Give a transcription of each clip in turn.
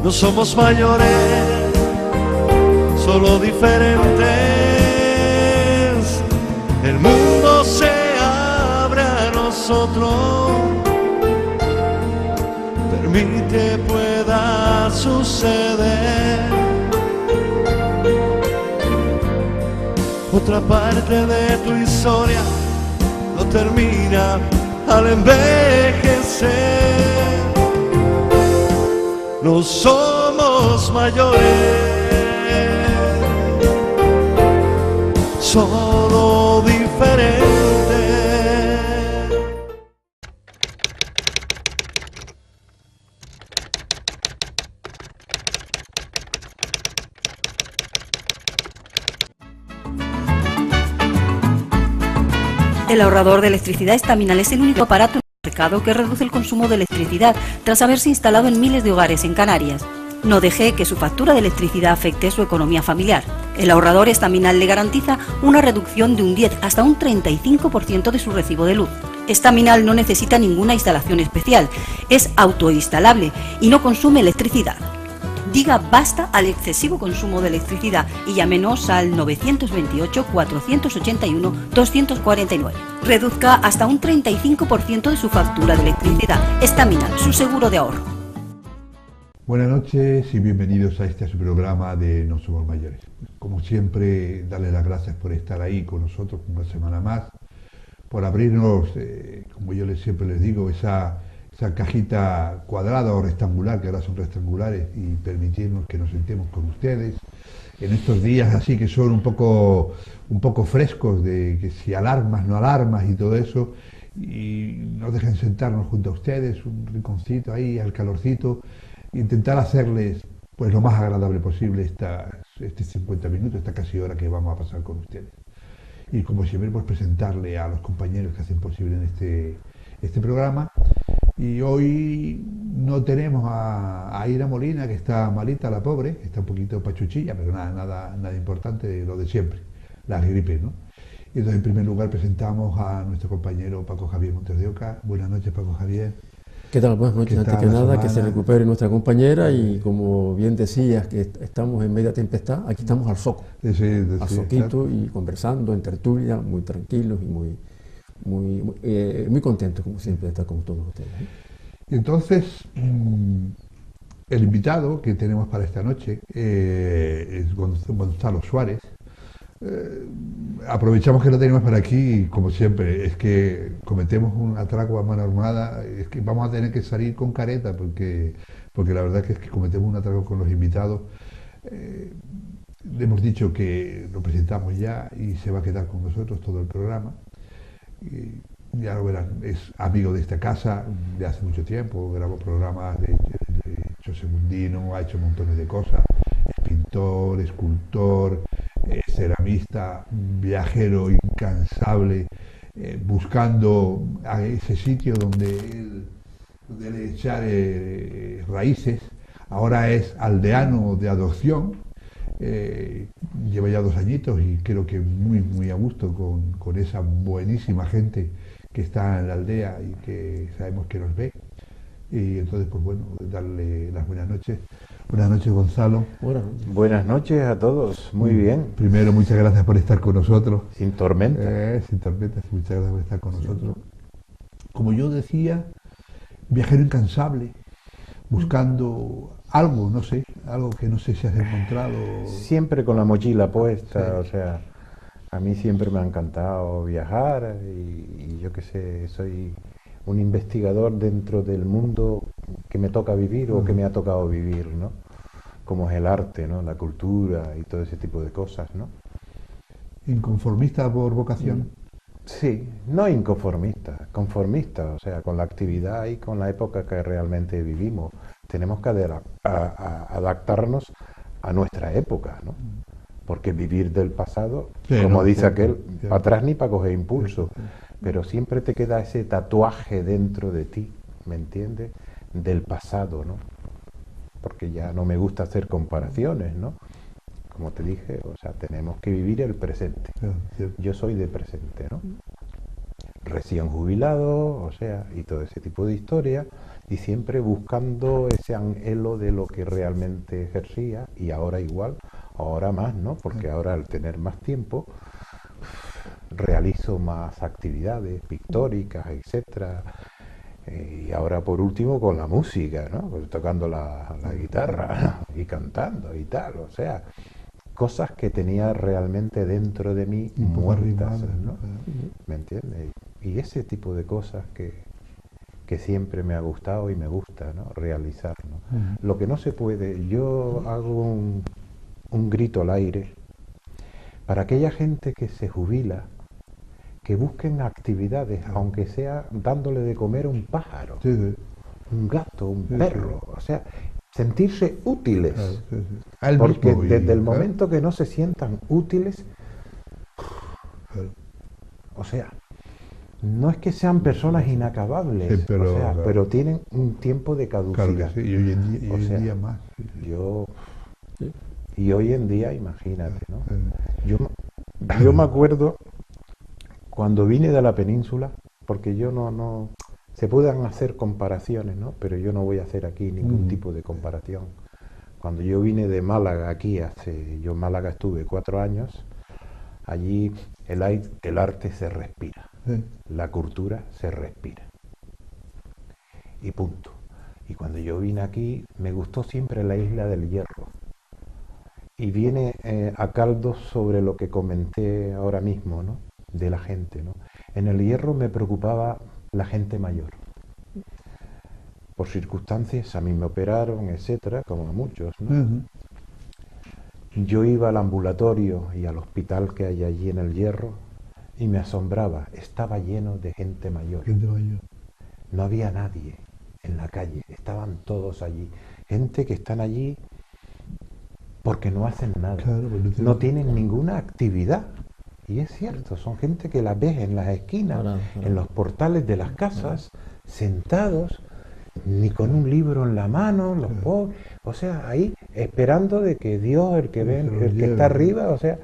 No somos mayores, solo diferentes. El mundo se abre a nosotros. Permite pueda suceder. Otra parte de tu historia no termina al envejecer. No somos mayores, solo diferentes. El ahorrador de electricidad Estaminal es el único aparato en el mercado que reduce el consumo de electricidad tras haberse instalado en miles de hogares en Canarias. No deje que su factura de electricidad afecte su economía familiar. El ahorrador Estaminal le garantiza una reducción de un 10 hasta un 35% de su recibo de luz. Estaminal no necesita ninguna instalación especial, es autoinstalable y no consume electricidad. Diga basta al excesivo consumo de electricidad y llámenos al 928-481-249. Reduzca hasta un 35% de su factura de electricidad. Estaminal, su seguro de ahorro. Buenas noches y bienvenidos a este su programa de No Somos Mayores. Como siempre, darle las gracias por estar ahí con nosotros una semana más, por abrirnos, como yo siempre les digo, esa cajita cuadrada o rectangular, que ahora son rectangulares, y permitirnos que nos sentemos con ustedes en estos días así que son un poco frescos, de que si alarmas, no alarmas y todo eso, y nos dejen sentarnos junto a ustedes, un rinconcito ahí, al calorcito, e intentar hacerles pues lo más agradable posible este 50 minutos, esta casi hora que vamos a pasar con ustedes. Y como siempre, pues presentarle a los compañeros que hacen posible en este programa. Y hoy no tenemos a Ira Molina, que está malita, la pobre, está un poquito pachuchilla, pero nada importante, lo de siempre, la gripe, ¿no? Y entonces, en primer lugar, presentamos a nuestro compañero Paco Javier Montes de Oca. Buenas noches, Paco Javier. ¿Qué tal? Buenas noches. Antes que nada, que se recupere nuestra compañera y, como bien decías, que estamos en media tempestad, aquí estamos al soco, al soquito, claro. Y conversando en tertulia, muy tranquilos y muy contentos, como siempre, de estar con todos ustedes. Y entonces, el invitado que tenemos para esta noche es Gonzalo Suárez. Aprovechamos que lo tenemos para aquí y, como siempre, es que cometemos un atraco a mano armada, es que vamos a tener que salir con careta porque la verdad es que cometemos un atraco con los invitados. Le hemos dicho que lo presentamos ya y se va a quedar con nosotros todo el programa. Y ya lo verán, es amigo de esta casa de hace mucho tiempo, grabó programas de José Mundino, ha hecho montones de cosas, es pintor, escultor, ceramista, viajero incansable, buscando a ese sitio donde echar raíces. Ahora es aldeano de adopción, lleva ya 2 añitos y creo que muy a gusto con esa buenísima gente que está en la aldea y que sabemos que nos ve. Y entonces, pues bueno, darle las buenas noches. Buenas noches, Gonzalo. Buenas noches a todos, muy bien. Primero, muchas gracias por estar con nosotros. Sin tormenta. Sin tormentas, muchas gracias por estar con nosotros. Como yo decía, viajero incansable, buscando algo, no sé, algo que no sé si has encontrado. Siempre con la mochila puesta, Sí. O sea, a mí siempre me ha encantado viajar y yo qué sé, soy un investigador dentro del mundo que me toca vivir o que me ha tocado vivir, ¿no? Como es el arte, ¿no? La cultura y todo ese tipo de cosas, ¿no? ¿Inconformista por vocación? Sí, no inconformista, conformista, o sea, con la actividad y con la época que realmente vivimos. Tenemos que adaptarnos a nuestra época, ¿no? Porque vivir del pasado, sí, como dice aquel, para atrás ni para coger impulso. Pero siempre te queda ese tatuaje dentro de ti, ¿me entiendes? Del pasado, ¿no? Porque ya no me gusta hacer comparaciones, ¿no? Como te dije, o sea, tenemos que vivir el presente. Yo soy de presente, ¿no? Recién jubilado, o sea, y todo ese tipo de historia. y siempre buscando ese anhelo de lo que realmente ejercía, y ahora igual, ahora más, ¿no? Porque ahora al tener más tiempo realizo más actividades pictóricas, etcétera. Y ahora por último con la música, ¿no? Pues tocando la guitarra y cantando y tal, o sea, cosas que tenía realmente dentro de mí muertas, ¿no? ¿Me entiendes? Y ese tipo de cosas que siempre me ha gustado y me gusta, ¿no? Realizar, ¿no? Lo que no se puede, yo hago un grito al aire para aquella gente que se jubila, que busquen actividades, aunque sea dándole de comer a un pájaro, un gato, un perro, o sea, sentirse útiles, porque desde el momento que no se sientan útiles, o sea, no es que sean personas inacabables, pero tienen un tiempo de caducidad. Claro que sí, y hoy en día más. Y hoy en día, imagínate, ¿no? Yo me acuerdo cuando vine de la península, porque yo no se pueden hacer comparaciones, ¿no? Pero yo no voy a hacer aquí ningún tipo de comparación. Cuando yo vine de Málaga aquí, yo en Málaga estuve 4 años, allí el arte se respira, la cultura se respira. Y punto. Y cuando yo vine aquí, me gustó siempre la Isla del Hierro. Y viene a caldo sobre lo que comenté ahora mismo, ¿no? De la gente, ¿no? En el Hierro me preocupaba la gente mayor. Por circunstancias, a mí me operaron, etcétera, como a muchos, ¿no? Yo iba al ambulatorio y al hospital que hay allí en el Hierro y me asombraba, estaba lleno de gente mayor. No había nadie en la calle, estaban todos allí. Gente que están allí porque no hacen nada, no tienen ninguna actividad. Y es cierto, son gente que la ves en las esquinas, en los portales de las casas, sentados, ni con un libro en la mano, los pobres, o sea, ahí esperando de que Dios, el que está arriba, o sea,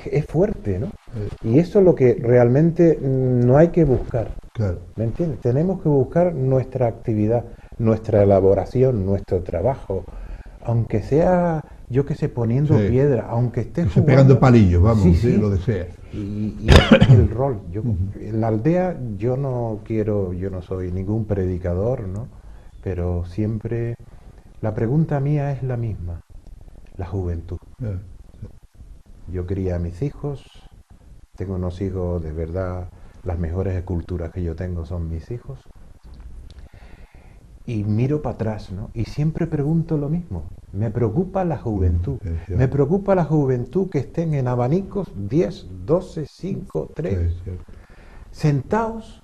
es fuerte, ¿no? Y eso es lo que realmente no hay que buscar, ¿me entiendes? Tenemos que buscar nuestra actividad, nuestra elaboración, nuestro trabajo, aunque sea, yo que sé, poniendo piedra, aunque esté jugando, pegando palillos, vamos, lo desea. Y el rol. En la aldea yo no soy ningún predicador, ¿no? Pero siempre la pregunta mía es la misma, la juventud. Yo crié a mis hijos, tengo unos hijos de verdad, las mejores esculturas que yo tengo son mis hijos. Y miro para atrás, ¿no? Y siempre pregunto lo mismo. Me preocupa la juventud. Me preocupa la juventud que estén en abanicos 10, 12, 5, 3. Sentados.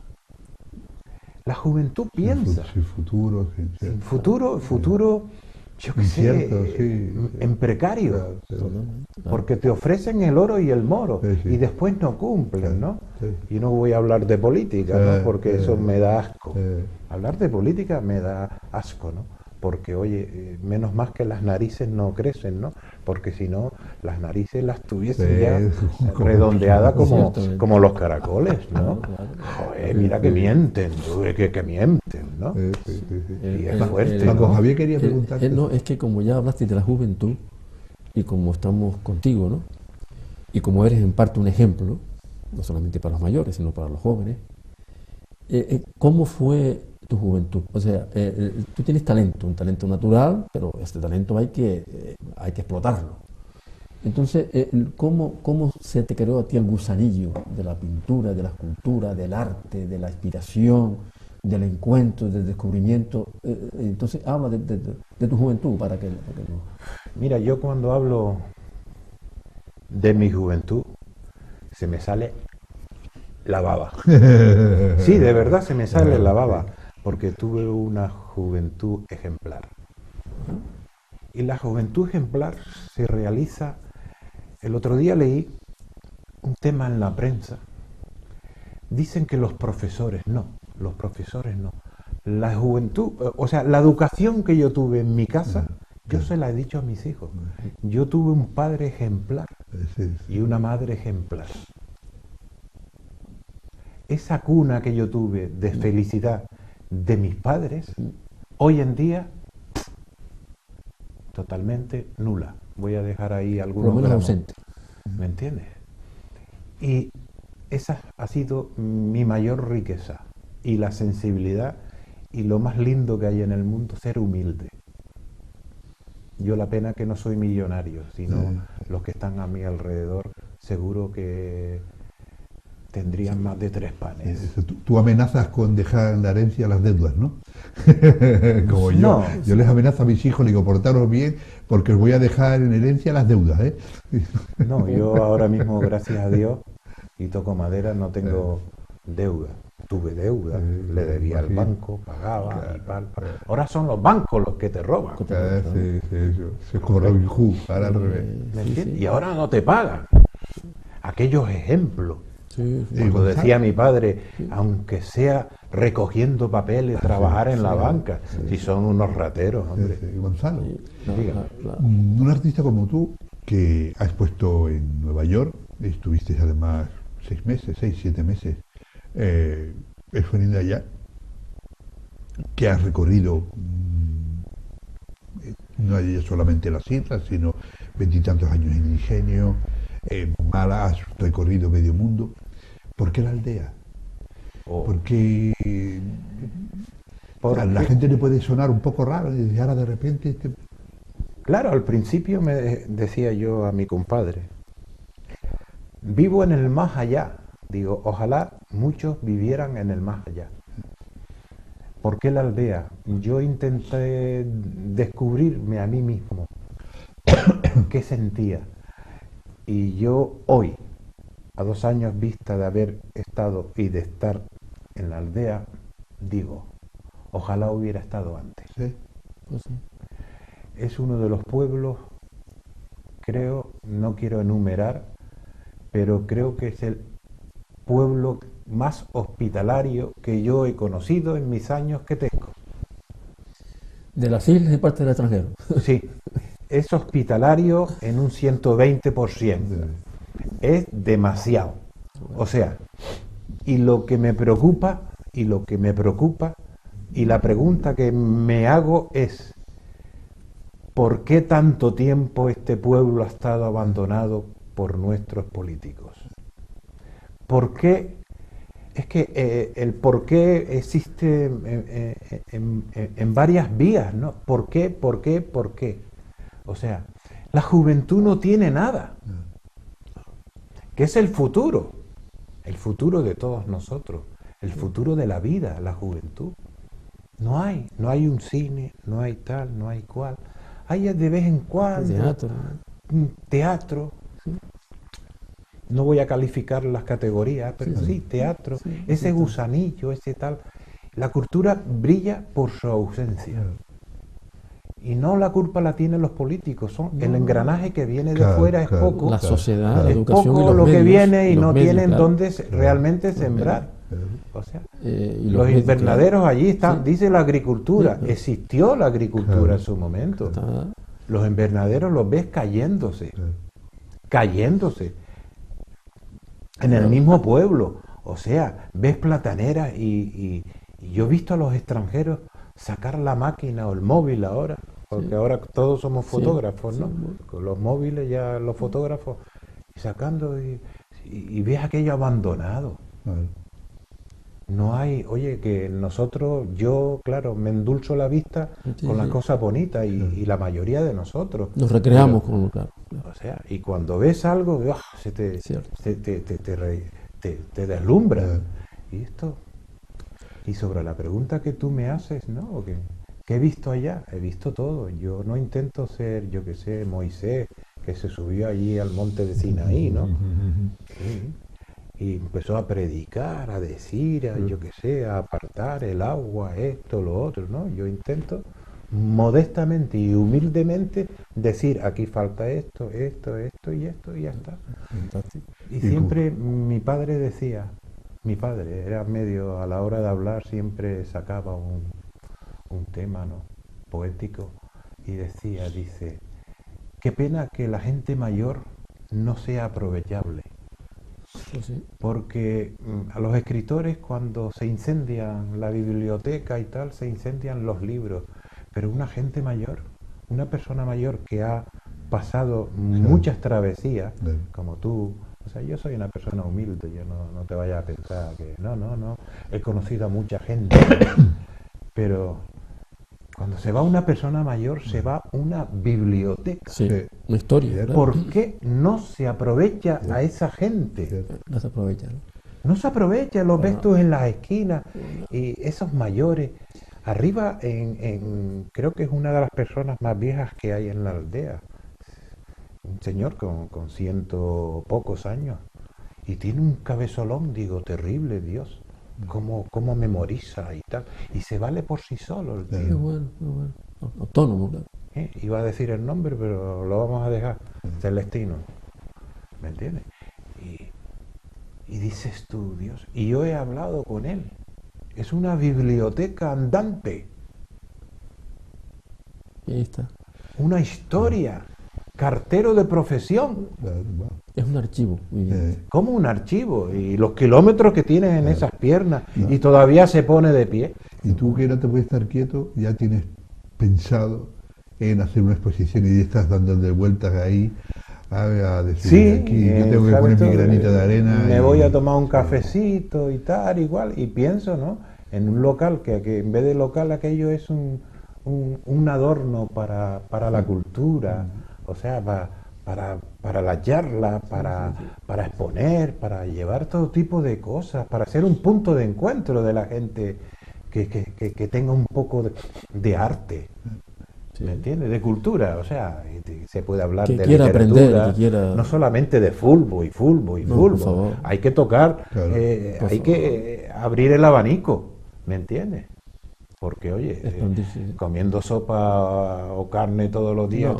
La juventud piensa. Sin futuro. Futuro, yo qué sé, en precario. Porque te ofrecen el oro y el moro y después no cumplen, ¿no? Y no voy a hablar de política, ¿no? Porque eso me da asco. Hablar de política me da asco, ¿no? Porque, oye, menos más que las narices no crecen, ¿no? Porque si no, las narices las tuviesen ya redondeadas como los caracoles, ¿no? Joder, mira que mienten, que mienten, ¿no? Y es fuerte. Paco Javier quería preguntarte. No, es que como ya hablaste de la juventud, y como estamos contigo, ¿no? Y como eres en parte un ejemplo, no solamente para los mayores, sino para los jóvenes, ¿cómo fue tu juventud? O sea, tú tienes talento, un talento natural, pero este talento hay que explotarlo. Entonces, ¿cómo se te creó a ti el gusanillo de la pintura, de la escultura, del arte, de la inspiración, del encuentro, del descubrimiento? Entonces, habla de tu juventud para que Mira, yo cuando hablo de mi juventud, se me sale la baba. Sí, de verdad se me sale la baba, porque tuve una juventud ejemplar. Y la juventud ejemplar se realiza. El otro día leí un tema en la prensa. Dicen que los profesores no. La juventud, o sea, la educación que yo tuve en mi casa, yo se la he dicho a mis hijos. Yo tuve un padre ejemplar y una madre ejemplar. esa cuna que yo tuve de felicidad de mis padres, hoy en día, totalmente nula. Voy a dejar ahí algunos gramos. Ausente. ¿Me entiendes? Y esa ha sido mi mayor riqueza. Y la sensibilidad y lo más lindo que hay en el mundo, ser humilde. Yo la pena que no soy millonario, sino los que están a mi alrededor seguro que tendrían más de 3 panes. Tú amenazas con dejar en la herencia las deudas, ¿no? Como yo. No. Yo les amenazo a mis hijos, les digo, portaros bien, porque os voy a dejar en herencia las deudas, ¿eh? No, yo ahora mismo, gracias a Dios, y toco madera, no tengo deuda. Tuve deuda, le debía al banco, pagaba y tal. Ahora son los bancos los que te roban. Es como Robin Hood, ahora al revés. ¿Me entiendes? Y ahora no te pagan. Aquellos ejemplos. Sí. Cuando decía mi padre, aunque sea recogiendo papeles, trabajar en la banca, si son unos rateros, hombre. Gonzalo, Diga. un artista como tú, que has expuesto en Nueva York, estuviste además 6 meses, 6, 7 meses, exponiendo allá, que has recorrido no solamente las islas, sino 20 y tantos años en Ingenio, Málaga, has recorrido medio mundo. ¿Por qué la aldea? Porque a la gente le puede sonar un poco raro y ahora de repente... Claro, al principio me decía yo a mi compadre, vivo en el más allá. Digo, ojalá muchos vivieran en el más allá. ¿Por qué la aldea? Yo intenté descubrirme a mí mismo qué sentía. Y yo hoy, a 2 años vista de haber estado y de estar en la aldea, digo, ojalá hubiera estado antes. ¿Sí? Pues sí. Es uno de los pueblos, creo, no quiero enumerar, pero creo que es el pueblo más hospitalario que yo he conocido en mis años que tengo. De las islas y parte del extranjero. Sí, es hospitalario en un 120%. Es demasiado. O sea, y lo que me preocupa, y la pregunta que me hago es, ¿por qué tanto tiempo este pueblo ha estado abandonado por nuestros políticos? ¿Por qué? Es que el por qué existe en varias vías, ¿no? ¿Por qué? O sea, la juventud no tiene nada. ¿Qué es el futuro? El futuro de todos nosotros, el futuro de la vida, la juventud. No hay un cine, no hay tal, no hay cual. Hay de vez en cuando teatro. Sí. No voy a calificar las categorías, pero sí, teatro, sí, ese gusanillo, ese tal. La cultura brilla por su ausencia. Y no la culpa la tienen los políticos, el engranaje que viene de fuera es poco. La sociedad, la es educación poco y los lo medios, que viene y no medios, tienen claro. dónde realmente sembrar. O sea, y los medios, invernaderos claro. allí están, Sí. dice la agricultura, Sí, claro. existió la agricultura en su momento. Está- Los invernaderos los ves cayéndose en el mismo pueblo. O sea, ves plataneras y yo he visto a los extranjeros sacar la máquina o el móvil ahora, porque ahora todos somos fotógrafos, ¿no? Con los móviles ya los fotógrafos sacando y ves aquello abandonado. No hay, oye, que nosotros, yo, claro, me endulzo la vista con las cosas bonitas y la mayoría de nosotros. Nos recreamos con lo claro. O sea, y cuando ves algo, se te Cierto. te deslumbra. Y esto, y sobre la pregunta que tú me haces, ¿no? ¿Qué he visto allá? He visto todo. Yo no intento ser, yo qué sé, Moisés, que se subió allí al monte de Sinaí, ¿no? Sí. Y empezó a predicar, a decir, yo qué sé, a apartar el agua, esto, lo otro, ¿no? Yo intento modestamente y humildemente decir, aquí falta esto y esto y ya está. Fantástico. Y siempre mi padre decía, mi padre era medio, a la hora de hablar siempre sacaba un tema, ¿no? Poético y dice, qué pena que la gente mayor no sea aprovechable. Pues sí. Porque a los escritores, cuando se incendian la biblioteca y tal, se incendian los libros. Pero una gente mayor, una persona mayor que ha pasado muchas travesías, como tú, o sea, yo soy una persona humilde, yo no te vayas a pensar que no, he conocido a mucha gente, pero cuando se va una persona mayor, se va una biblioteca. Sí, una historia, ¿verdad? ¿Por qué no se aprovecha a esa gente? No se aprovecha, ¿no? No se aprovecha, los ves tú en las esquinas, y esos mayores. Arriba, creo que es una de las personas más viejas que hay en la aldea. Un señor con 100 pocos años. Y tiene un cabezolón, digo, terrible, Dios. Cómo memoriza y tal. Y se vale por sí solo el tío. Qué bueno, autónomo, claro. Iba a decir el nombre, pero lo vamos a dejar. Celestino. ¿Me entiendes? Y dices tú, Dios. Y yo he hablado con él. Es una biblioteca andante. Ahí está. Una historia. Cartero de profesión. Es un archivo. Como un archivo. Y los kilómetros que tienes en esas piernas. Y todavía se pone de pie. Y tú, que no te puedes estar quieto, ya tienes pensado en hacer una exposición y estás dándole vueltas ahí a decir, sí, aquí yo tengo que poner mi granito de arena. Me voy a tomar un cafecito y tal, igual. Y pienso, ¿no? En un local, que en vez de local aquello es un adorno para la cultura. O sea, para la charla, para exponer, para llevar todo tipo de cosas, para ser un punto de encuentro de la gente que tenga un poco de arte. ¿Me entiendes? De cultura, o sea, se puede hablar de literatura, no solamente de fútbol. Hay que tocar, hay que abrir el abanico, ¿me entiendes? Porque, oye, comiendo sopa o carne todos los días,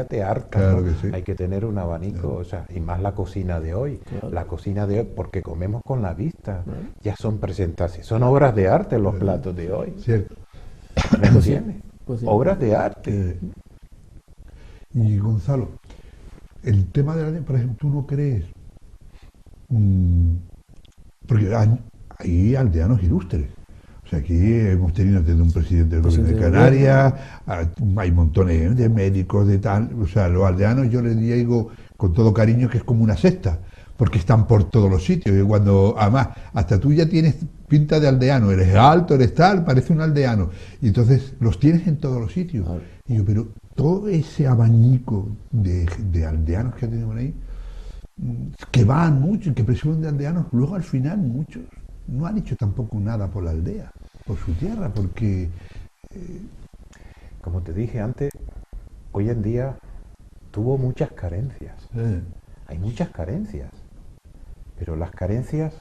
te harta. Claro, ¿no? que sí. Hay que tener un abanico, o sea, y más la cocina de hoy. Claro. La cocina de hoy, porque comemos con la vista. Claro. Ya son presentaciones, son obras de arte los platos de hoy. Cierto. ¿Me entiendes? Pues sí. Obras de arte. Y Gonzalo, el tema de la, por ejemplo, ¿tú no crees? Porque hay aldeanos ilustres. O sea, aquí hemos tenido desde un presidente del gobierno de Canarias, hay montones de médicos, de tal. O sea, los aldeanos yo les digo con todo cariño que es como una secta, porque están por todos los sitios. Y cuando, además, hasta tú ya tienes pinta de aldeano, eres alto, eres tal, parece un aldeano. Y entonces los tienes en todos los sitios. Y yo, pero todo ese abanico de aldeanos que tenemos ahí, que van mucho y que presumen de aldeanos, luego al final muchos no han hecho tampoco nada por la aldea, por su tierra, porque... Como te dije antes, hoy en día tuvo muchas carencias. Hay muchas carencias. Pero las carencias...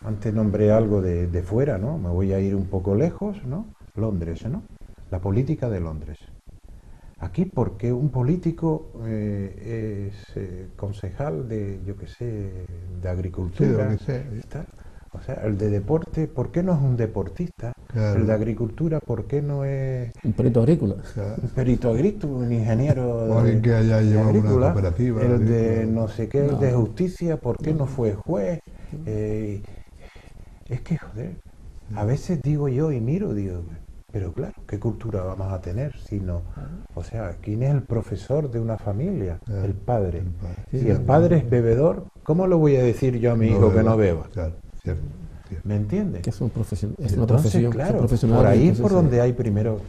Antes nombré algo de fuera, ¿no? Me voy a ir un poco lejos, ¿no? Londres, ¿no? La política de Londres. Aquí, porque un político es concejal de, yo qué sé, de agricultura, sí, o sea, el de deporte, ¿por qué no es un deportista? Claro. El de agricultura, ¿por qué no es un perito agrícola? Claro. Un perito agrícola, un ingeniero o alguien que haya llevado agrícola, una cooperativa. El de no sé qué, el de justicia, ¿por qué no fue juez? Es que, joder, a veces digo yo y miro, digo... Pero claro, ¿qué cultura vamos a tener si no? O sea, ¿quién es el profesor de una familia? El padre. Si el padre es bebedor, ¿cómo le voy a decir yo a mi hijo que no beba? Claro, cierto. ¿Me entiendes? Que es una profesión. Claro, por ahí es por donde hay primero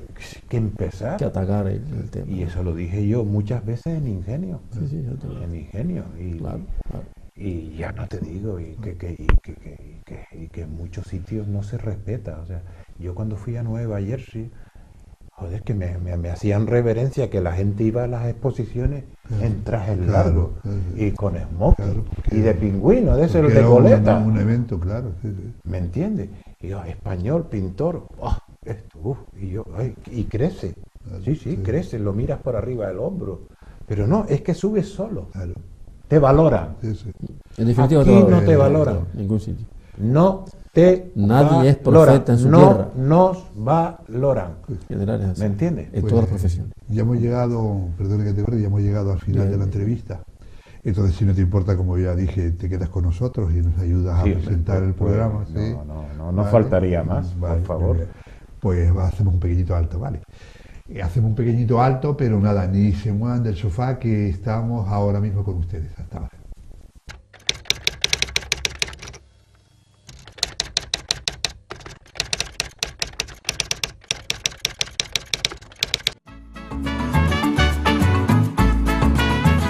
que empezar. Que atacar el tema. Y eso lo dije yo muchas veces en Ingenio. Sí, en Ingenio. Y, claro. Y ya no te digo, y que en muchos sitios no se respeta. O sea, yo cuando fui a Nueva Jersey, joder, que me hacían reverencia, que la gente iba a las exposiciones en trajes largos y con smoking y de pingüino, de ese de coleta. Un evento, claro. Sí. ¿Me entiendes? Y yo, español, pintor, y yo, y crece. Sí, crece, lo miras por arriba del hombro. Pero no, es que subes solo. Claro. Te valoran. Sí. En definitiva, aquí no te valoran. En ningún sitio. No te Nadie es profeta en su tierra. No nos valoran. ¿Me entiendes? En todas las profesiones. Ya hemos llegado, perdón que te corte, ya hemos llegado al final de la entrevista. Entonces, si no te importa, como ya dije, te quedas con nosotros y nos ayudas a presentar el programa. ¿Sí? No ¿vale? Faltaría más, vale, por favor. Pues hacemos un pequeñito alto, ¿vale? Hacemos un pequeñito alto, pero nada, ni se muevan del sofá, que estamos ahora mismo con ustedes. Hasta ahora.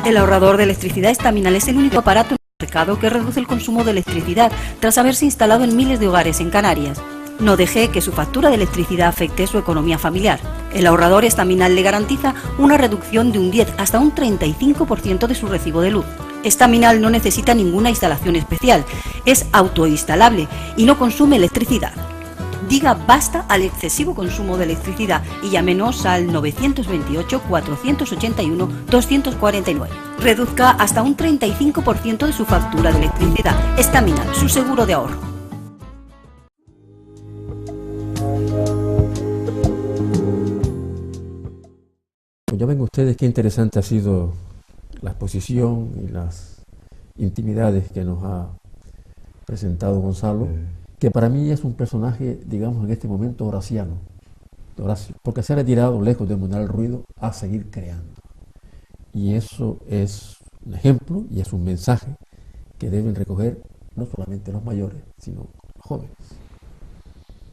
El ahorrador de electricidad Estaminal es el único aparato en el mercado que reduce el consumo de electricidad tras haberse instalado en miles de hogares en Canarias. No deje que su factura de electricidad afecte su economía familiar. El ahorrador Estaminal le garantiza una reducción de un 10 hasta un 35% de su recibo de luz. Estaminal no necesita ninguna instalación especial, es autoinstalable y no consume electricidad. Diga basta al excesivo consumo de electricidad y llámenos al 928-481-249. Reduzca hasta un 35% de su factura de electricidad. Estaminal, su seguro de ahorro. Ya ven ustedes qué interesante ha sido la exposición y las intimidades que nos ha presentado Gonzalo, que para mí es un personaje, digamos, en este momento horaciano, de Horacio, porque se ha retirado lejos de moderar el ruido a seguir creando. Y eso es un ejemplo y es un mensaje que deben recoger no solamente los mayores, sino los jóvenes.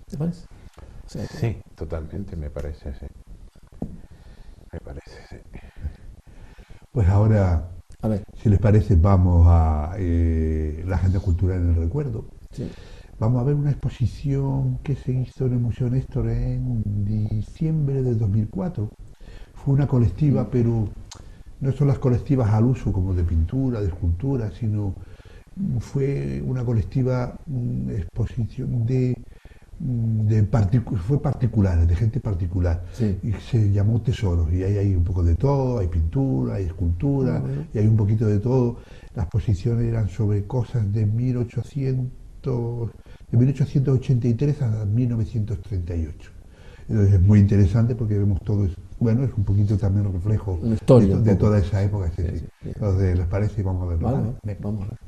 ¿Te parece? O sea, sí, totalmente, me parece, sí. Me parece, sí. Pues ahora, a ver, si les parece, vamos a la Agenda Cultural en el Recuerdo. Sí. Vamos a ver una exposición que se hizo en el Museo Néstor en diciembre de 2004. Fue una colectiva, pero no son las colectivas al uso como de pintura, de escultura, sino fue una colectiva exposición fue particular, de gente particular. Sí. Y se llamó Tesoros, y ahí hay un poco de todo, hay pintura, hay escultura, y hay un poquito de todo. Las exposiciones eran sobre cosas de 1883 a 1938. Entonces es muy interesante porque vemos todo eso. Bueno, es un poquito también un reflejo de toda esa época. Sí. Entonces, ¿les parece? Vamos a verlo. Vale. Vamos a ver.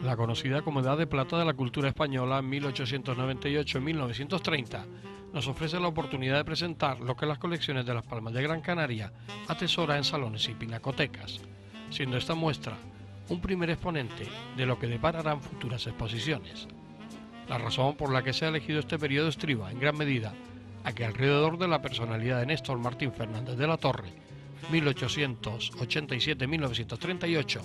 La conocida como Edad de Plata de la cultura española 1898-1930 nos ofrece la oportunidad de presentar lo que las colecciones de Las Palmas de Gran Canaria atesora en salones y pinacotecas, siendo esta muestra un primer exponente de lo que depararán futuras exposiciones. La razón por la que se ha elegido este periodo estriba, en gran medida, a que alrededor de la personalidad de Néstor Martín Fernández de la Torre, 1887-1938,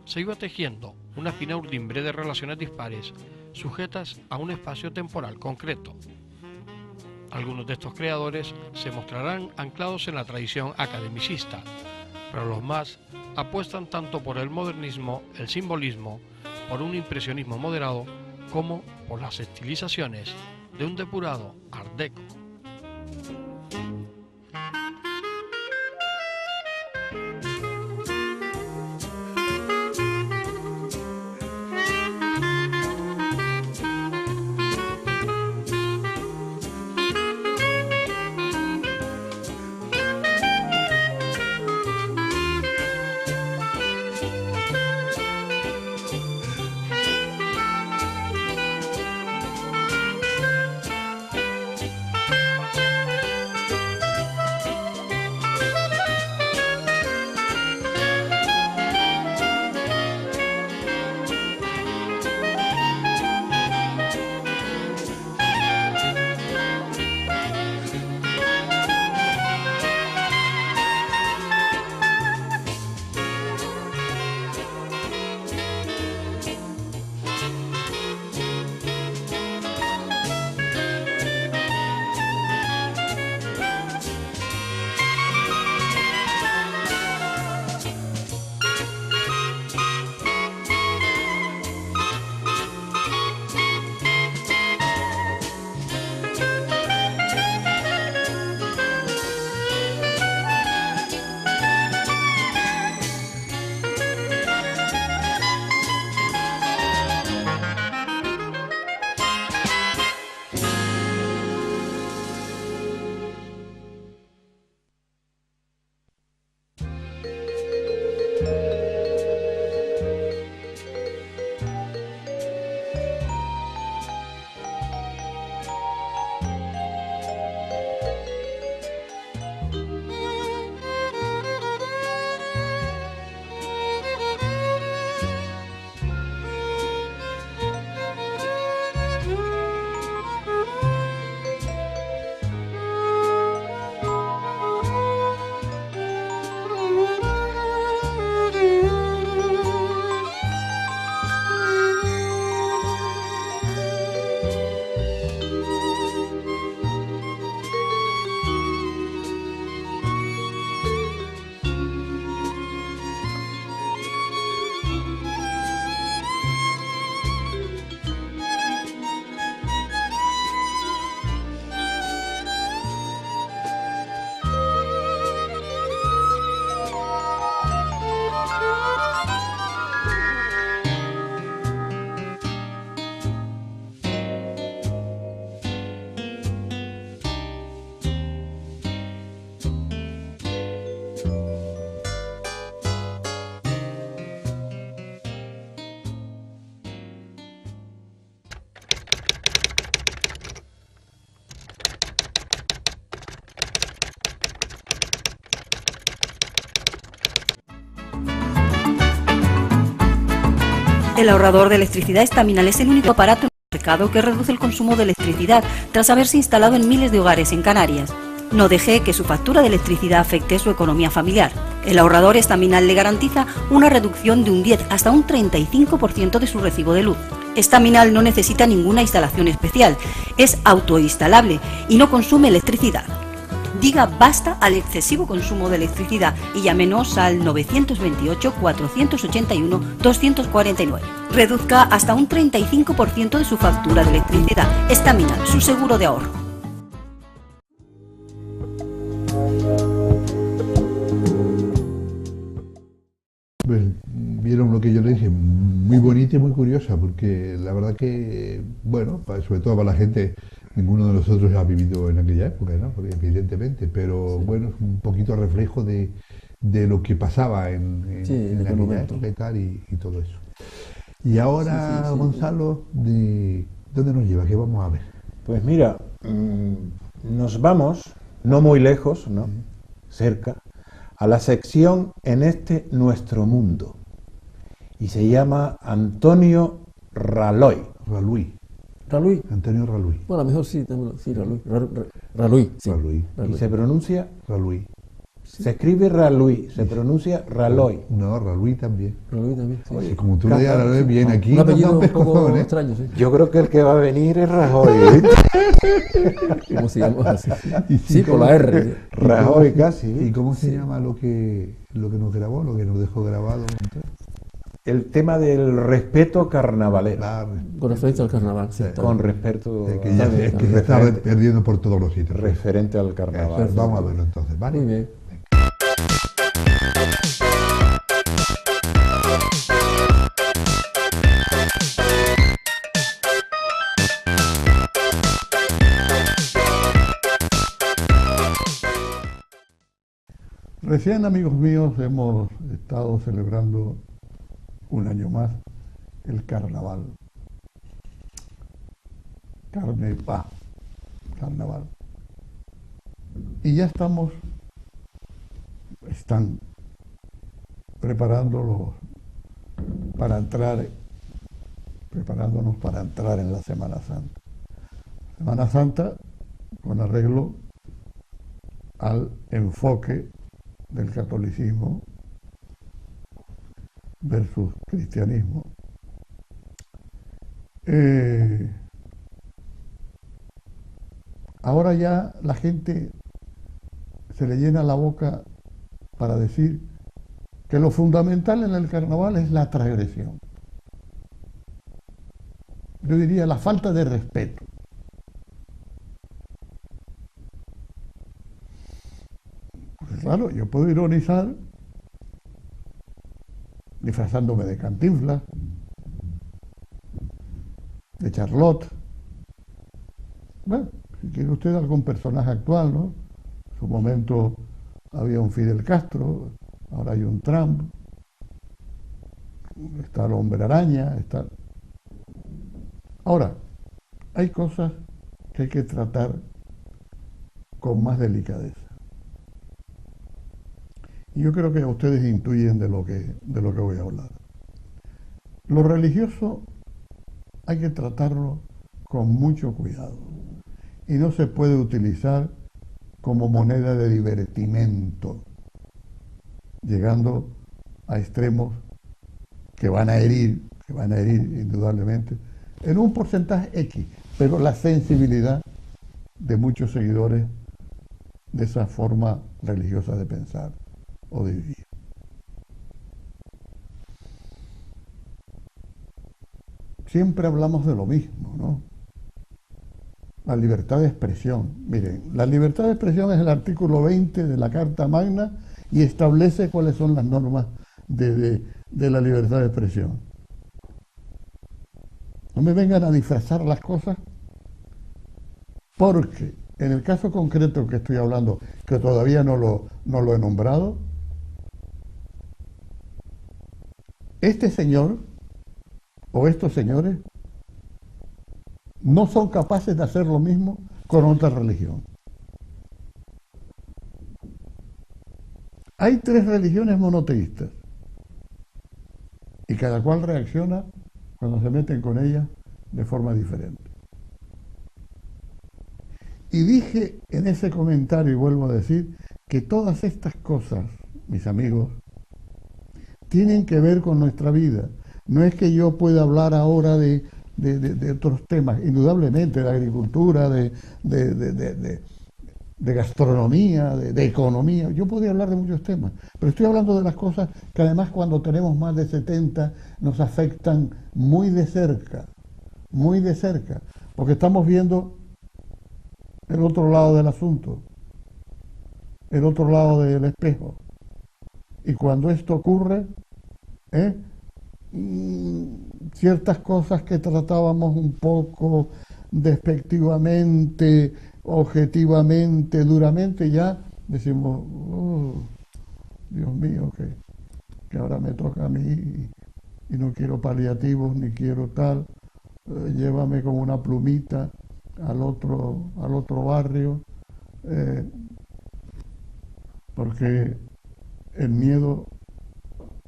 se iba tejiendo una fina urdimbre de relaciones dispares sujetas a un espacio temporal concreto. Algunos de estos creadores se mostrarán anclados en la tradición academicista, pero los más apuestan tanto por el modernismo, el simbolismo, por un impresionismo moderado, como por las estilizaciones de un depurado art déco. El ahorrador de electricidad Estaminal es el único aparato en el mercado que reduce el consumo de electricidad tras haberse instalado en miles de hogares en Canarias. No deje que su factura de electricidad afecte su economía familiar. El ahorrador Estaminal le garantiza una reducción de un 10 hasta un 35% de su recibo de luz. Estaminal no necesita ninguna instalación especial, es autoinstalable y no consume electricidad. Diga basta al excesivo consumo de electricidad y llámenos al 928-481-249. Reduzca hasta un 35% de su factura de electricidad. Estaminal, su seguro de ahorro. Pues vieron lo que yo le dije, muy bonita y muy curiosa, porque la verdad que, bueno, sobre todo para la gente, ninguno de nosotros ha vivido en aquella época, ¿no? Porque evidentemente, pero sí, bueno, es un poquito reflejo de lo que pasaba en aquella época y tal, y todo eso. Y ahora, sí, Gonzalo, ¿dónde nos lleva? ¿Qué vamos a ver? Pues mira, nos vamos, no muy lejos, ¿no? Cerca, a la sección En este nuestro mundo, y se llama Antonio Raluy. Antonio Raluy. Bueno, a lo mejor sí, Raluy. Sí. Raluy. ¿Y se pronuncia? Raluy. Sí. Se escribe Raluy, se pronuncia Raluy. No, Raluy también. Raluy también, sí. Oye, como tú le digas Raluy, viene aquí. Un apellido un poco extraño, sí. Yo creo que el que va a venir es Rajoy. ¿Cómo se llama así? Sí, por la R. Rajoy casi. ¿Y cómo se llama lo que nos grabó, lo que nos dejó grabado? El tema del respeto carnavalero. Con referencia al carnaval. Sí, con respeto. Que se está perdiendo por todos los sitios. Referente al carnaval. Pues vamos a verlo entonces, ¿vale? Muy bien. Recién, amigos míos, hemos estado celebrando un año más el carnaval. Carne, pa, carnaval. Y ya están preparándonos para entrar en la Semana Santa. Semana Santa con arreglo al enfoque del catolicismo versus cristianismo. Ahora ya la gente se le llena la boca para decir que lo fundamental en el carnaval es la transgresión. Yo diría la falta de respeto. Pues claro, yo puedo ironizar disfrazándome de Cantinflas, de Charlotte. Bueno, si quiere usted algún personaje actual, ¿no? En su momento había un Fidel Castro, ahora hay un Trump, está el Hombre Araña, está... Ahora, hay cosas que hay que tratar con más delicadeza. Y yo creo que ustedes intuyen de lo que voy a hablar. Lo religioso hay que tratarlo con mucho cuidado y no se puede utilizar como moneda de divertimento, llegando a extremos que van a herir indudablemente, en un porcentaje X, pero la sensibilidad de muchos seguidores de esa forma religiosa de pensar o de vivir. Siempre hablamos de lo mismo, ¿no? La libertad de expresión. Miren, la libertad de expresión es el artículo 20 de la Carta Magna y establece cuáles son las normas de la libertad de expresión. No me vengan a disfrazar las cosas, porque en el caso concreto que estoy hablando, que todavía no lo he nombrado, este señor o estos señores no son capaces de hacer lo mismo con otra religión. Hay 3 religiones monoteístas y cada cual reacciona cuando se meten con ella de forma diferente. Y dije en ese comentario, y vuelvo a decir, que todas estas cosas, mis amigos, tienen que ver con nuestra vida. No es que yo pueda hablar ahora de otros temas, indudablemente de agricultura, de gastronomía, de economía. Yo podría hablar de muchos temas, pero estoy hablando de las cosas que además cuando tenemos más de 70 nos afectan muy de cerca, porque estamos viendo el otro lado del asunto, el otro lado del espejo. Y cuando esto ocurre, ciertas cosas que tratábamos un poco despectivamente, objetivamente, duramente, ya decimos, Dios mío, que ahora me toca a mí y no quiero paliativos ni quiero tal, llévame como una plumita al otro barrio, porque el miedo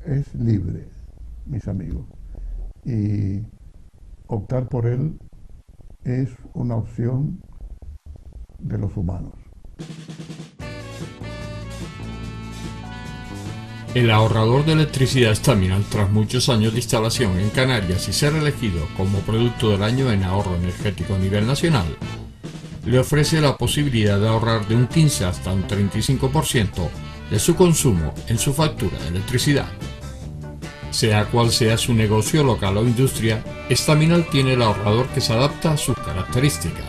es libre, mis amigos, y optar por él es una opción de los humanos. El ahorrador de electricidad Staminal, tras muchos años de instalación en Canarias y ser elegido como producto del año en ahorro energético a nivel nacional, le ofrece la posibilidad de ahorrar de un 15 hasta un 35% de su consumo en su factura de electricidad. Sea cual sea su negocio local o industria, Staminal tiene el ahorrador que se adapta a sus características.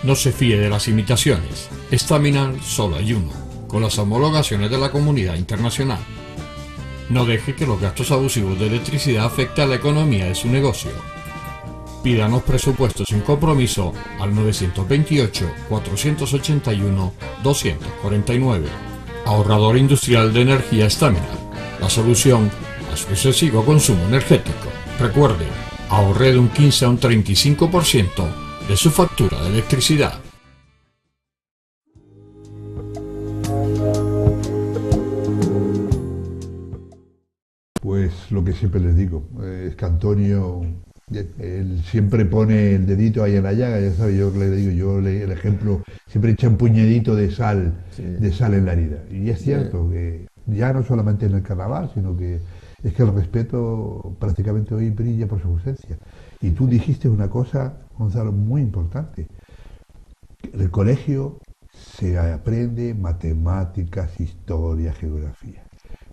No se fíe de las imitaciones, Staminal solo hay uno, con las homologaciones de la comunidad internacional. No deje que los gastos abusivos de electricidad afecten a la economía de su negocio. Pídanos presupuestos sin compromiso al 928-481-249. Ahorrador industrial de energía Staminal, la solución a su excesivo consumo energético. Recuerde, ahorre de un 15 a un 35% de su factura de electricidad. Pues lo que siempre les digo, es que Antonio, él siempre pone el dedito ahí en la llaga, ya sabes, el ejemplo, siempre echa un puñadito de sal, sí, de sal en la herida. Y es cierto que ya no solamente en el carnaval, sino que es que el respeto prácticamente hoy brilla por su ausencia. Y tú dijiste una cosa, Gonzalo, muy importante. En el colegio se aprende matemáticas, historia, geografía.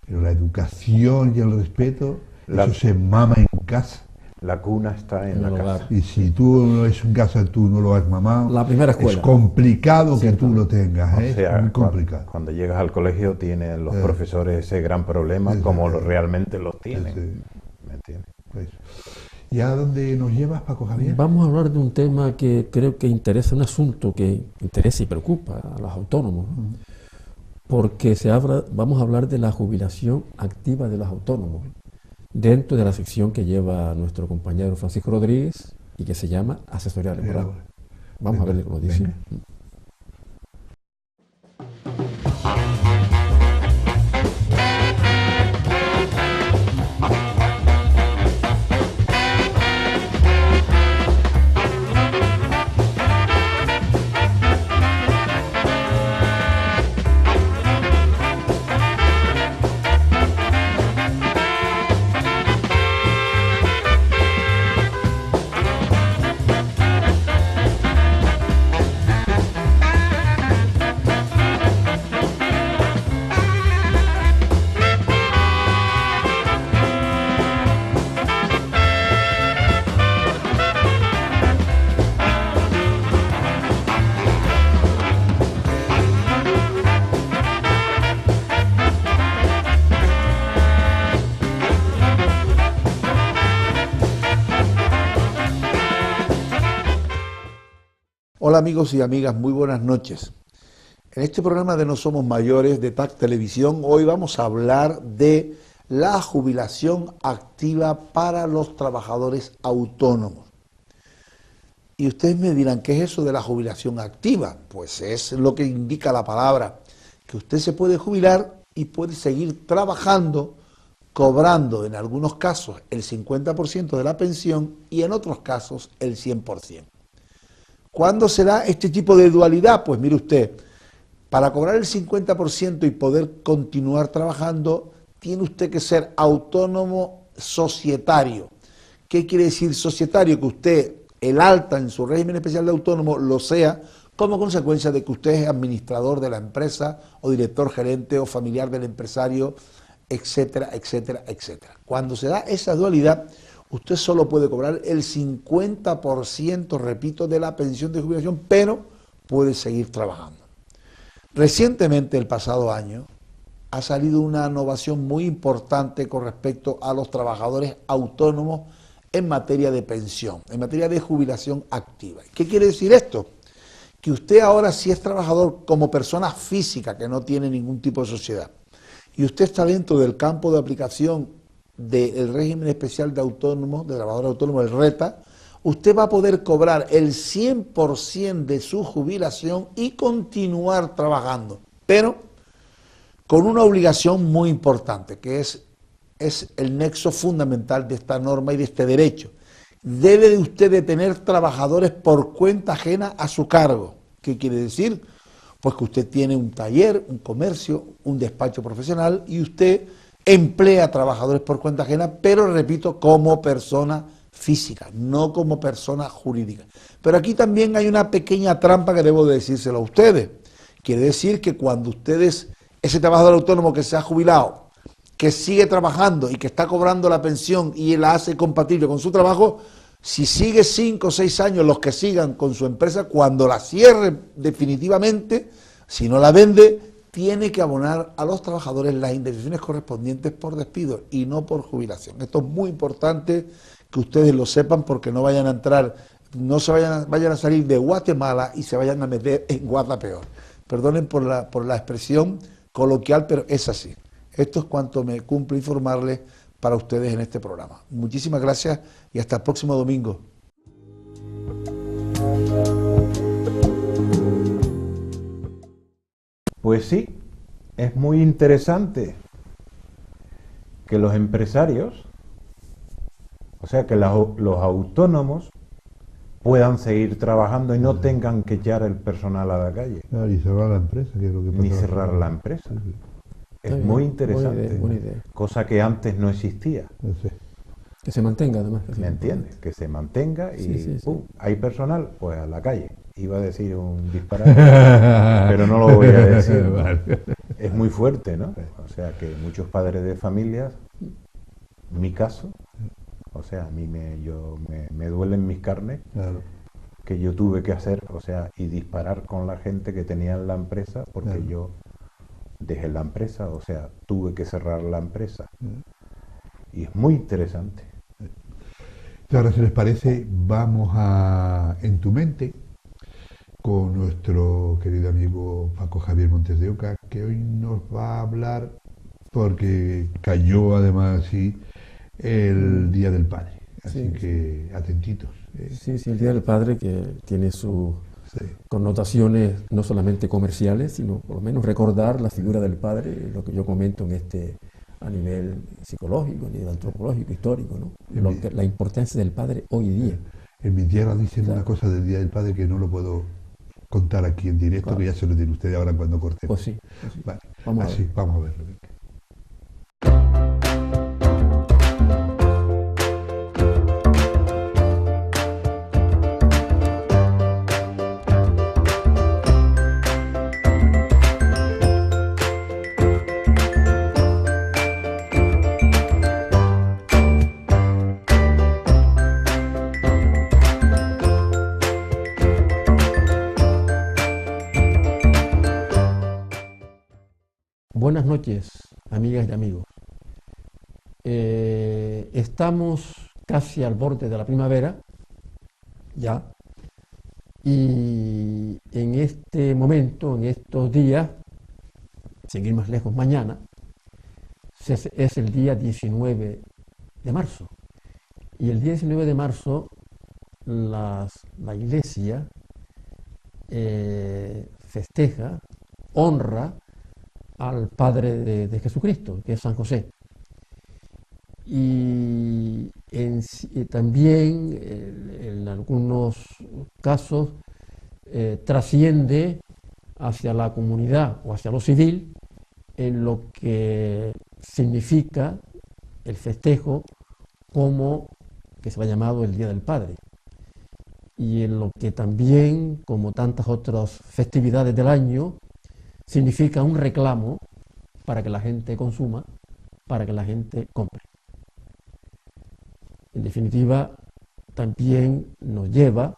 Pero la educación y el respeto, eso se mama en casa. La cuna está en la casa. Y si tú no es en casa, tú no lo has mamado, la primera escuela. Es complicado que tú lo tengas, o sea, muy complicado. Cuando llegas al colegio tienen los profesores ese gran problema, como realmente los tienen. ¿Me entiendes? Pues, ¿y a dónde nos llevas, Paco Javier? Vamos a hablar de un tema que creo que interesa, un asunto que interesa y preocupa a los autónomos, porque vamos a hablar de la jubilación activa de los autónomos, dentro de la sección que lleva nuestro compañero Francisco Rodríguez y que se llama Asesoría Laboral. Vamos a ver lo que nos dice. Venga. Hola amigos y amigas, muy buenas noches. En este programa de No Somos Mayores de TAC Televisión, hoy vamos a hablar de la jubilación activa para los trabajadores autónomos. Y ustedes me dirán, ¿qué es eso de la jubilación activa? Pues es lo que indica la palabra, que usted se puede jubilar y puede seguir trabajando cobrando en algunos casos el 50% de la pensión y en otros casos el 100%. ¿Cuándo se da este tipo de dualidad? Pues mire usted, para cobrar el 50% y poder continuar trabajando, tiene usted que ser autónomo societario. ¿Qué quiere decir societario? Que usted, el alta en su régimen especial de autónomo, lo sea como consecuencia de que usted es administrador de la empresa o director gerente o familiar del empresario, etcétera, etcétera, etcétera. Cuando se da esa dualidad, usted solo puede cobrar el 50%, repito, de la pensión de jubilación, pero puede seguir trabajando. Recientemente, el pasado año, ha salido una innovación muy importante con respecto a los trabajadores autónomos en materia de pensión, en materia de jubilación activa. ¿Qué quiere decir esto? Que usted ahora, si es trabajador como persona física que no tiene ningún tipo de sociedad, y usted está dentro del campo de aplicación del régimen especial de autónomos, de trabajador autónomo, el RETA, usted va a poder cobrar el 100% de su jubilación y continuar trabajando, pero con una obligación muy importante, que es el nexo fundamental de esta norma y de este derecho. Debe de usted de tener trabajadores por cuenta ajena a su cargo. ¿Qué quiere decir? Pues que usted tiene un taller, un comercio, un despacho profesional y usted emplea trabajadores por cuenta ajena, pero repito, como persona física, no como persona jurídica. Pero aquí también hay una pequeña trampa que debo de decírselo a ustedes. Quiere decir que cuando ustedes, ese trabajador autónomo que se ha jubilado, que sigue trabajando y que está cobrando la pensión y la hace compatible con su trabajo, si sigue 5 o 6 años los que sigan con su empresa, cuando la cierre definitivamente, si no la vende, tiene que abonar a los trabajadores las indemnizaciones correspondientes por despido y no por jubilación. Esto es muy importante que ustedes lo sepan porque no vayan a entrar, no se vayan a salir de Guatemala y se vayan a meter en Guatapeor. Perdonen por la expresión coloquial, pero es así. Esto es cuanto me cumple informarles para ustedes en este programa. Muchísimas gracias y hasta el próximo domingo. Pues sí, es muy interesante que los empresarios, o sea, que los autónomos puedan seguir trabajando y no tengan que echar el personal a la calle. Claro, y cerrar la empresa, que es lo que pasa. Ni cerrar la empresa. Sí. Es muy interesante, buena idea. Cosa que antes no existía. Sí. Que se mantenga además. ¿Me entiendes? Que se mantenga y ¡pum! Hay personal, pues a la calle. Iba a decir un disparate, pero no lo voy a decir. Vale. Es muy fuerte, ¿no? O sea que muchos padres de familias, mi caso, o sea, a mí me duelen mis carnes, claro, que yo tuve que hacer, o sea, y disparar con la gente que tenía en la empresa, porque claro, yo dejé la empresa, o sea, tuve que cerrar la empresa. Y es muy interesante. Y ahora, si les parece, vamos a En tu mente con nuestro querido amigo Paco Javier Montes de Oca, que hoy nos va a hablar, porque cayó además así el Día del Padre. Así que atentitos. Sí, el Día del Padre, que tiene sus connotaciones no solamente comerciales, sino por lo menos recordar la figura del padre, lo que yo comento a nivel psicológico, a nivel antropológico, histórico, ¿no? La importancia del padre hoy día. En mi tierra dicen una cosa del Día del Padre que no lo puedo contar aquí en directo, claro, que ya se lo diré ustedes ahora cuando cortemos. Pues sí. Vale. Vamos a verlo. Buenas noches, amigas y amigos. Estamos casi al borde de la primavera, ya, y en este momento, en estos días, sin ir más lejos, mañana, es el día 19 de marzo. Y el día 19 de marzo la Iglesia festeja, honra al Padre de Jesucristo, que es San José. y también en algunos casos trasciende hacia la comunidad o hacia lo civil en lo que significa el festejo como que se va llamado el Día del Padre, y en lo que también, como tantas otras festividades del año, significa un reclamo para que la gente consuma, para que la gente compre. En definitiva, también nos lleva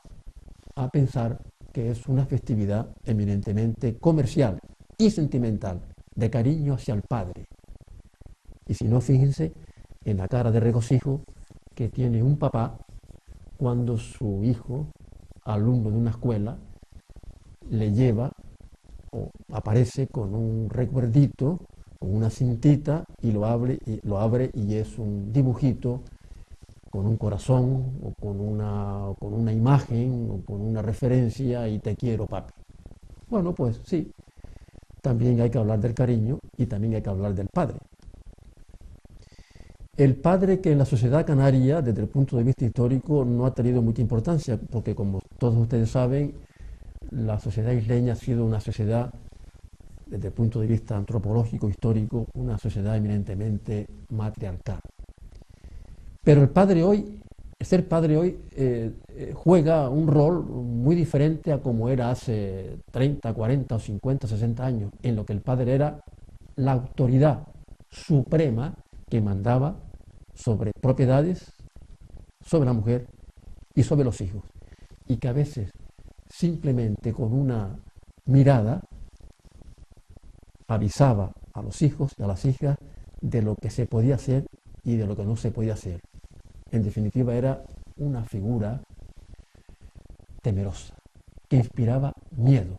a pensar que es una festividad eminentemente comercial y sentimental, de cariño hacia el padre. Y si no, fíjense en la cara de regocijo que tiene un papá cuando su hijo, alumno de una escuela, le lleva o aparece con un recuerdito, con una cintita, y lo abre y es un dibujito con un corazón o con una imagen o con una referencia, y te quiero, papi. Bueno, pues sí, también hay que hablar del cariño y también hay que hablar del padre. El padre, que en la sociedad canaria, desde el punto de vista histórico, no ha tenido mucha importancia, porque como todos ustedes saben, la sociedad isleña ha sido una sociedad, desde el punto de vista antropológico, histórico, una sociedad eminentemente matriarcal. Pero ser padre hoy juega un rol muy diferente a como era hace 30, 40 o 50, 60 años, en lo que el padre era la autoridad suprema que mandaba sobre propiedades, sobre la mujer y sobre los hijos, y que a veces simplemente con una mirada avisaba a los hijos y a las hijas de lo que se podía hacer y de lo que no se podía hacer. En definitiva, era una figura temerosa, que inspiraba miedo,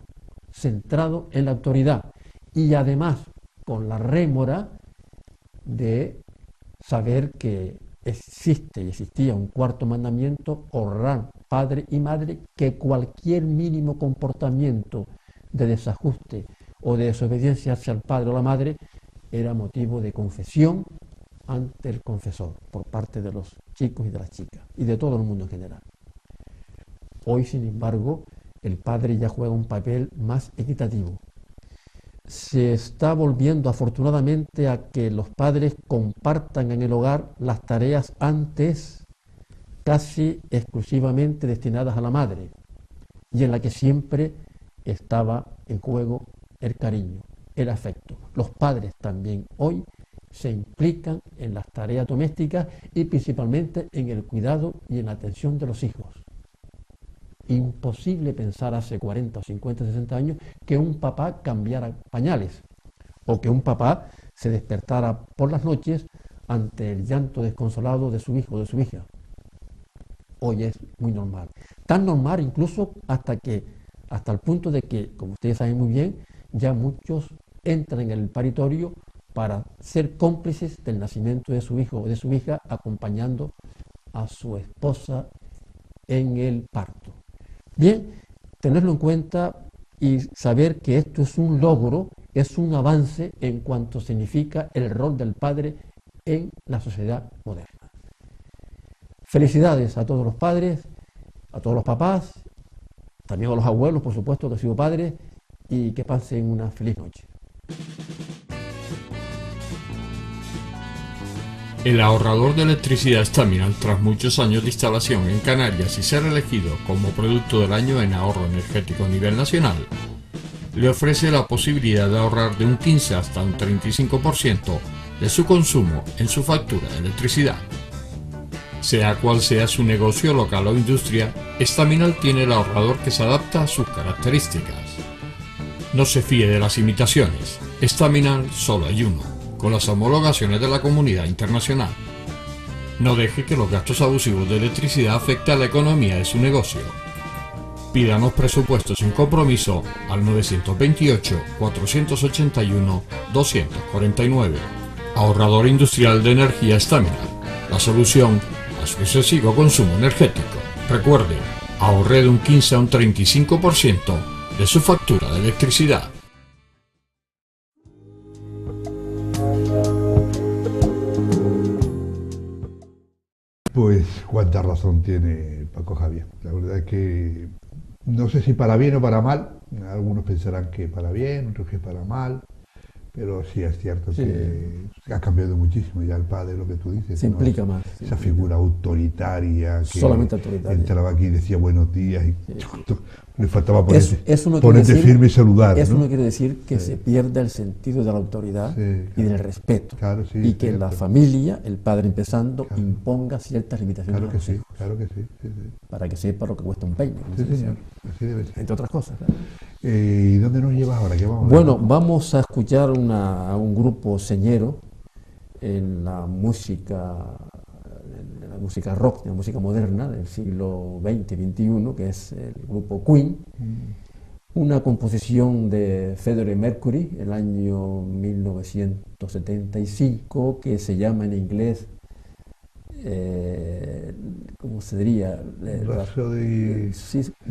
centrado en la autoridad, y además con la rémora de saber que existe y existía un cuarto mandamiento: honrar padre y madre, que cualquier mínimo comportamiento de desajuste o de desobediencia hacia el padre o la madre era motivo de confesión ante el confesor por parte de los chicos y de las chicas y de todo el mundo en general. Hoy, sin embargo, el padre ya juega un papel más equitativo. Se está volviendo afortunadamente a que los padres compartan en el hogar las tareas antes casi exclusivamente destinadas a la madre, y en la que siempre estaba en juego el cariño, el afecto. Los padres también hoy se implican en las tareas domésticas y principalmente en el cuidado y en la atención de los hijos. Imposible pensar hace 40 o 50, 60 años que un papá cambiara pañales o que un papá se despertara por las noches ante el llanto desconsolado de su hijo o de su hija. Hoy es muy normal. Tan normal incluso hasta el punto de que, como ustedes saben muy bien, ya muchos entran en el paritorio para ser cómplices del nacimiento de su hijo o de su hija, acompañando a su esposa en el parto. Bien, tenerlo en cuenta y saber que esto es un logro, es un avance en cuanto significa el rol del padre en la sociedad moderna. Felicidades a todos los padres, a todos los papás, también a los abuelos, por supuesto, que han sido padres, y que pasen una feliz noche. El ahorrador de electricidad Staminal, tras muchos años de instalación en Canarias y ser elegido como producto del año en ahorro energético a nivel nacional, le ofrece la posibilidad de ahorrar de un 15 hasta un 35% de su consumo en su factura de electricidad. Sea cual sea su negocio local o industria, Staminal tiene el ahorrador que se adapta a sus características. No se fíe de las imitaciones, Staminal solo hay uno, con las homologaciones de la comunidad internacional. No deje que los gastos abusivos de electricidad afecten a la economía de su negocio. Pídanos presupuestos sin compromiso al 928-481-249. Ahorrador industrial de energía Staminal, la solución a su excesivo consumo energético. Recuerde, ahorre de un 15 a un 35% de su factura de electricidad. cuánta razón tiene Paco Javier. La verdad es que no sé si para bien o para mal, algunos pensarán que para bien, otros que para mal, pero sí es cierto que ha cambiado muchísimo ya el padre, lo que tú dices. Se implica más. Esa figura autoritaria que solamente autoritaria. Entraba aquí y decía buenos días y le faltaba ponerte firme y saludar. Eso ¿no? no quiere decir que se pierda el sentido de la autoridad y del respeto. Claro, sí, y que en la familia, el padre empezando, imponga ciertas limitaciones. Claro que sí, claro que sí. Para que sepa lo que cuesta un peine. Sí, señor. Así debe ser. Entre otras cosas. Claro. ¿Y dónde nos llevas ahora? ¿Qué vamos bueno, vamos a escuchar a un grupo señero en la música rock, en la música moderna del siglo XX, XXI, que es el grupo Queen. Una composición de Freddie Mercury, el año 1975, que se llama en inglés, ¿cómo se diría?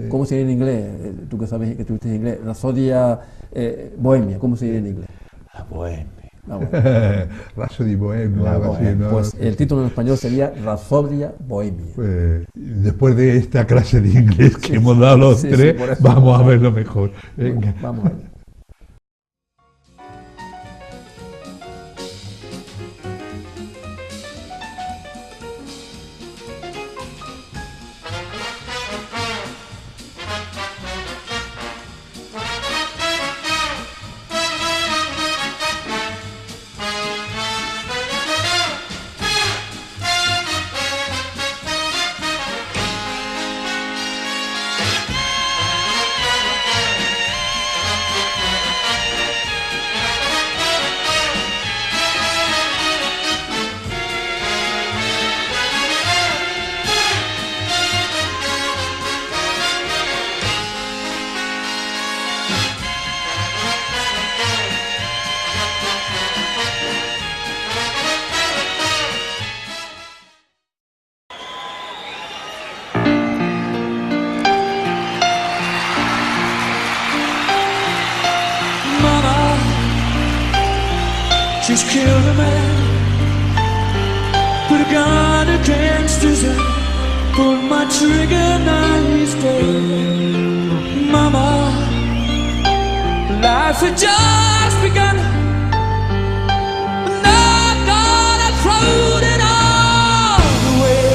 ¿Cómo se diría en inglés? Tú que sabes que estuviste en inglés. Rhapsodia Bohemia, ¿cómo se diría en inglés? La Bohemia. Rhapsody Bohemia. ¿no? Pues el título en español sería Rhapsodia Bohemia. Después de esta clase de inglés que hemos dado los tres, vamos a verlo mejor. Venga. Vamos a ver. She's killed a man, put a gun against his head, pulled my trigger, now he's dead. Mama, life had just begun, and I'm gonna throw it all away.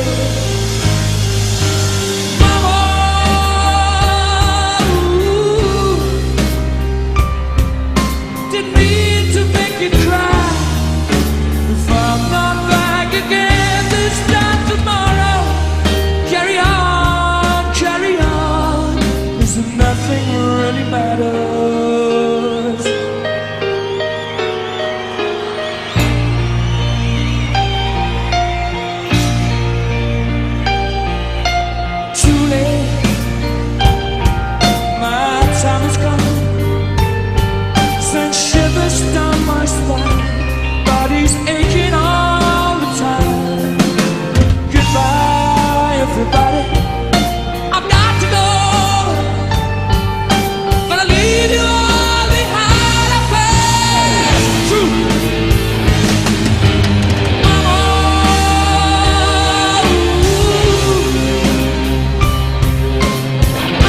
Mama, ooh, didn't mean to make you cry. If I'm not back again this time tomorrow, carry on, as if nothing really matters. Too late, my time has come, sent shivers down my spine. Body's aching all the time. Goodbye, everybody. I've got to go, but I leave you all behind. I face truth. Mama, I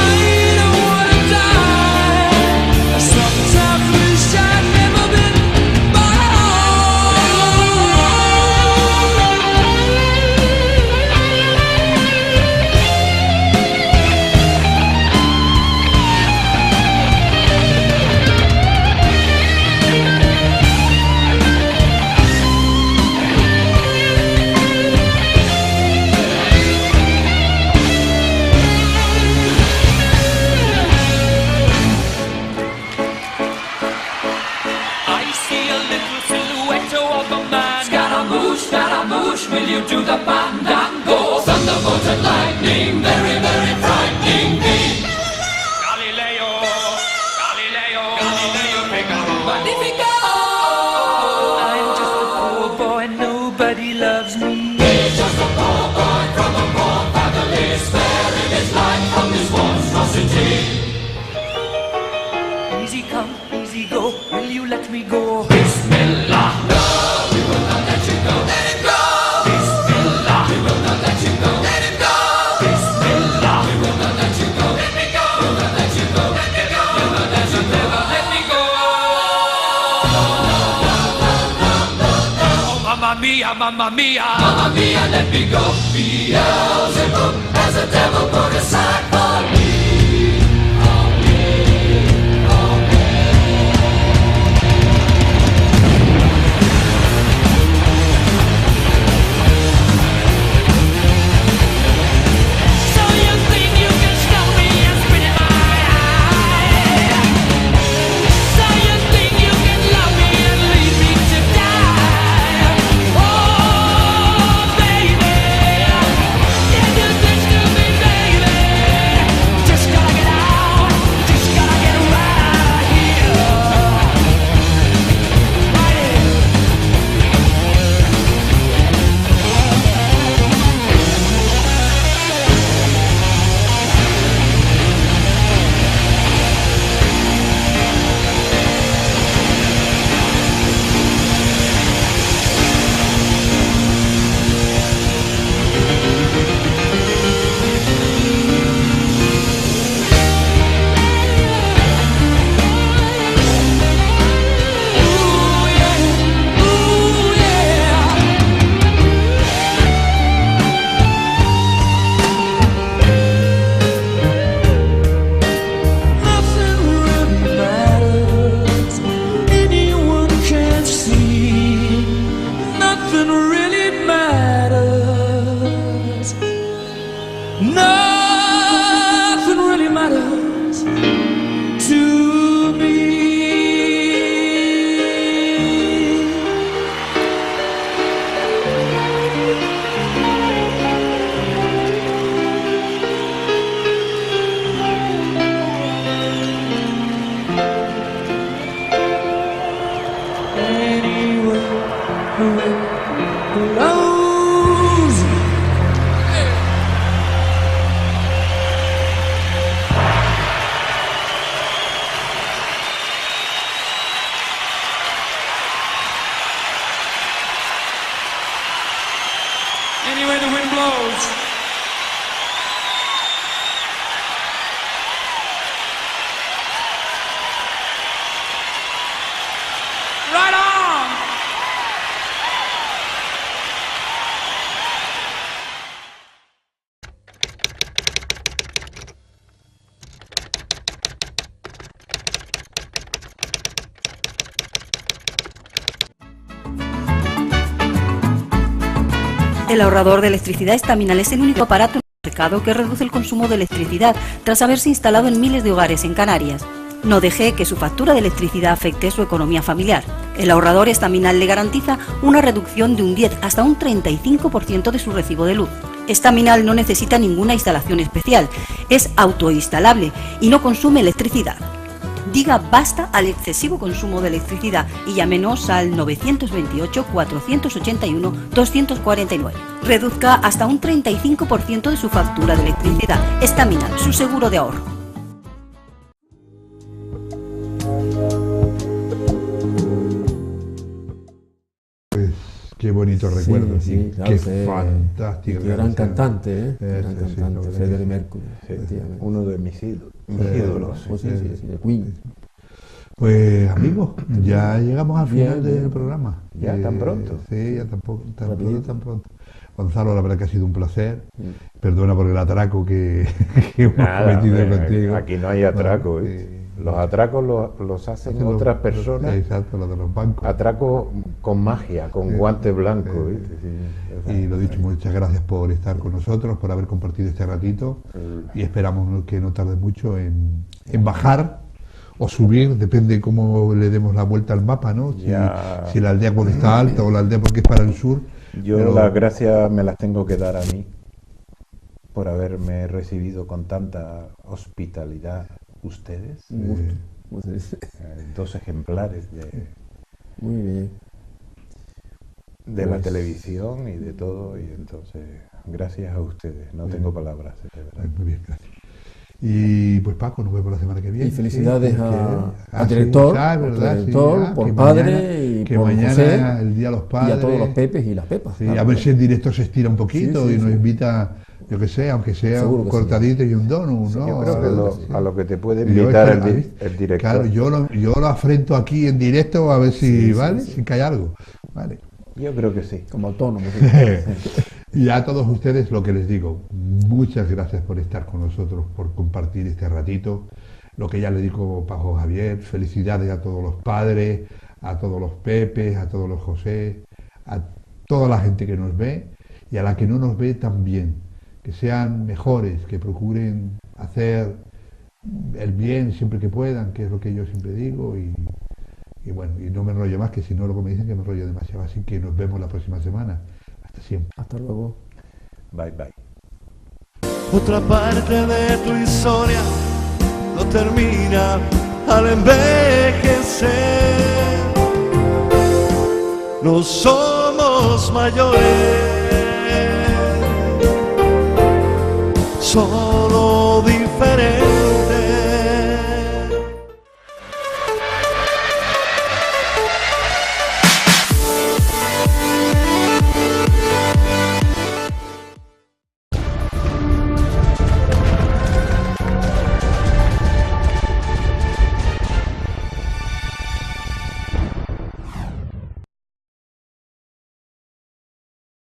don't wanna die. I sometimes wish I'd never been born at I see a little silhouette of a man. Scaramouche, will you do the fandango? Thunderbolt and lightning, very, very frightening me. Galileo, Figaro. Magnifico! I'm just a poor boy, nobody loves me. He's just a poor boy from a poor family, sparing his life from this monstrosity. Easy come, easy go, will you let me go? Bismillah, no, we will not let you go. Let him go. Bismillah, we will not let you go. Let him Mamma mia, mamma mia, mamma mia, let me go. Beelzebub has a devil put aside for me. Anywhere the wind blows. Right on! El ahorrador de electricidad Estaminal es el único aparato en el mercado que reduce el consumo de electricidad tras haberse instalado en miles de hogares en Canarias. No deje que su factura de electricidad afecte su economía familiar. El ahorrador Estaminal le garantiza una reducción de un 10 hasta un 35% de su recibo de luz. Estaminal no necesita ninguna instalación especial, es autoinstalable y no consume electricidad. Diga basta al excesivo consumo de electricidad y llámenos al 928-481-249. Reduzca hasta un 35% de su factura de electricidad. Estaminal, su seguro de ahorro. Pues qué bonito recuerdo, sí, claro, qué fantástico. Qué gran cantante, gran cantante, Freddie Mercury. Uno de mis ídolos. De Queen. Pues amigos, ya llegamos al final del programa. ¿Ya tan pronto? Sí, ya tan pronto. Gonzalo, la verdad que ha sido un placer. Perdona por el atraco que hemos cometido contigo. Aquí no hay atraco. Los atracos los hacen otras personas. Exacto, los de los bancos. Atracos con magia, con guante blanco. Y lo dicho, muchas gracias por estar con nosotros, por haber compartido este ratito. Y esperamos que no tarde mucho en bajar o subir, depende cómo le demos la vuelta al mapa, ¿no? Si la aldea cuando está alta o la aldea porque es para el sur. Yo las gracias me las tengo que dar a mí por haberme recibido con tanta hospitalidad ustedes. Dos ejemplares de la televisión y de todo, y entonces gracias a ustedes, no tengo palabras, de verdad. Muy bien, gracias. Y pues Paco, nos vemos la semana que viene. Y felicidades al director, por padre y que por mañana José, el Día de los Padres. Y a todos los Pepes y las Pepas. Sí, a ver si el director se estira un poquito y nos invita, yo que sé, aunque sea un cortadito y un donut, ¿no? Yo creo que a lo que te puede invitar el director. Claro, yo lo afrento aquí en directo a ver si, ¿vale? Si cae algo, ¿vale? Yo creo que sí. Como autónomos. Y a todos ustedes lo que les digo, muchas gracias por estar con nosotros, por compartir este ratito. Lo que ya le digo Pajo Javier, felicidades a todos los padres, a todos los Pepes, a todos los José, a toda la gente que nos ve y a la que no nos ve también. Que sean mejores, que procuren hacer el bien siempre que puedan, que es lo que yo siempre digo, y bueno, y no me enrollo más, que si no luego me dicen que me enrollo demasiado, así que nos vemos la próxima semana. Hasta siempre. Hasta luego. Bye, bye. Otra parte de tu historia no termina al envejecer. No somos mayores, solo diferentes.